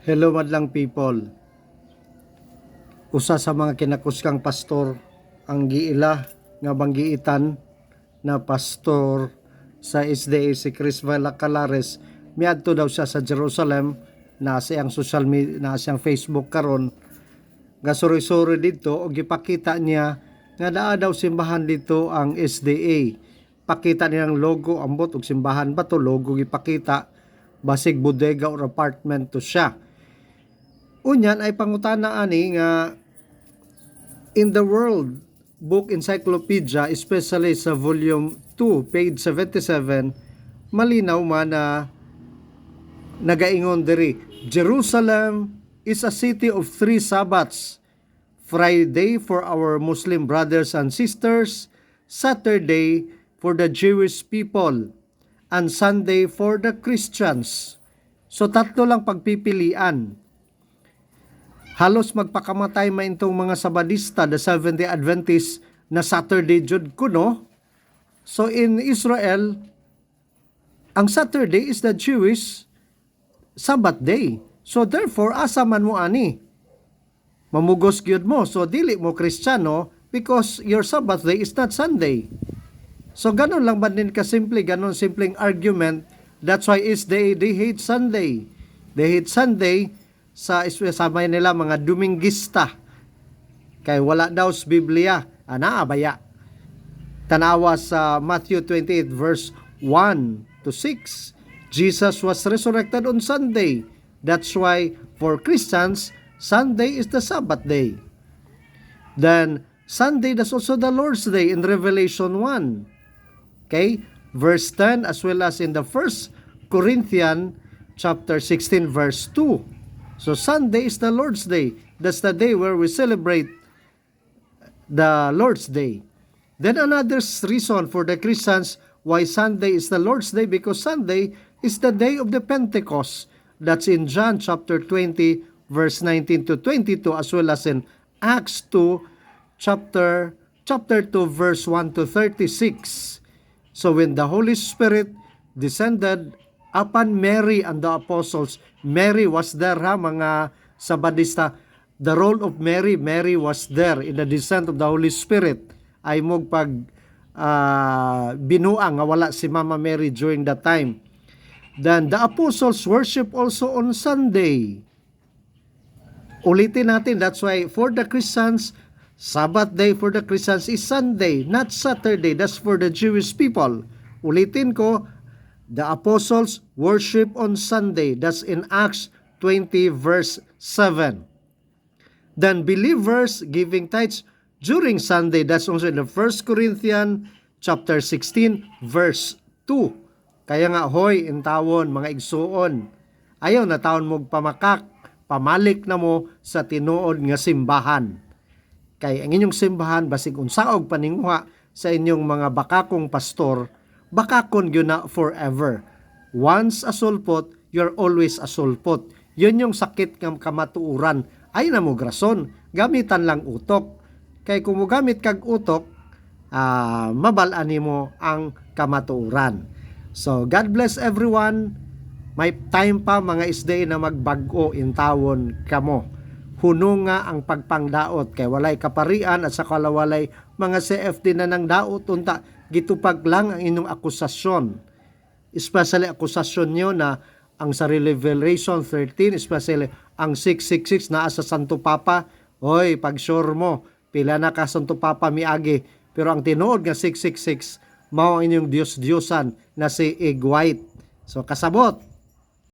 Hello madlang people. Usa sa mga kinakuskang pastor ang giila nga banggiitan na pastor sa SDA si Chris Calares. Miadto daw siya sa Jerusalem na siyang social media, na siyang Facebook karon. Gasuri-suri dito o gipakita niya nga naa daw simbahan dito ang SDA. Pakita niyang logo ambot og simbahan ba to, logo gipakita, basig bodega or apartment to siya. Unyan ay pangutana ani nga in the World Book Encyclopedia, especially sa volume 2 page 77, malinaw man na nagaingon diri, Jerusalem is a city of 3 Sabbaths: Friday for our Muslim brothers and sisters, Saturday for the Jewish people, and Sunday for the Christians. So tatlo lang pagpipilian. Halos magpakamatay man itong mga Sabadista, the Seventh-day Adventist, na Saturday jud kuno. So in Israel, ang Saturday is the Jewish Sabbath day. So therefore, asa man mo ani? Mamugos gyud mo. So dili mo Kristiyano because your Sabbath day is not Sunday. So ganun lang ba din kasimple, ganun simpleng argument. That's why they hate Sunday. They hate Sunday sa samay nila mga Dumingista. Kay wala daw sa Biblia. Abaya. Tanawa sa Matthew 28 verse 1 to 6. Jesus was resurrected on Sunday. That's why for Christians, Sunday is the Sabbath day. Then Sunday is also the Lord's Day in Revelation 1. Okay? Verse 10 as well as in the 1 Corinthians chapter 16 verse 2. So Sunday is the Lord's Day. That's the day where we celebrate the Lord's Day. Then another reason for the Christians why Sunday is the Lord's Day, because Sunday is the day of the Pentecost. That's in John chapter 20 verse 19 to 22, as well as in Acts 2 chapter 2 verse 1 to 36. So when the Holy Spirit descended upon Mary and the apostles, Mary was there mga Sabadista. The role of Mary was there in the descent of the Holy Spirit. Ay mog pag binuang nga wala si Mama Mary during that time. Then the apostles worship also on Sunday. Ulitin natin, that's why for the Christians, Sabbath day for the Christians is Sunday, not Saturday. That's for the Jewish people. Ulitin ko, the apostles worship on Sunday. That's in Acts 20 verse 7. Then believers giving tithes during Sunday. That's also in the 1 Corinthians chapter 16 verse 2. Kaya nga, hoy, intawon, mga igsuon, ayaw na taon mong pamakak, pamalik na mo sa tinuod nga simbahan. Kaya ang inyong simbahan, basig unsaog paninguha sa inyong mga bakakong pastor, bakakon yun na forever. Once a sulpot, you're always a sulpot. Yun yung sakit ng kamatuuran. Ay na mo grason, gamitan lang utok. Kaya kung mo gamit kag utok, mabalani mo ang kamatuuran. So, God bless everyone. May time pa mga isday na magbago intawon kamo. Huno nga ang pagpangdaot kay walay kaparian at sa kalawalay mga CFD na nang daot unta gitupag lang ang inyong akusasyon. Especially akusasyon nyo na ang sa Revelation 13, especially ang 666 na sa Santo Papa. Hoy, pag sure mo, pila na ka Santo Papa miagi. Pero ang tinuod nga 666, mao ang inyong Diyos-Diyosan na si Egg White. So kasabot,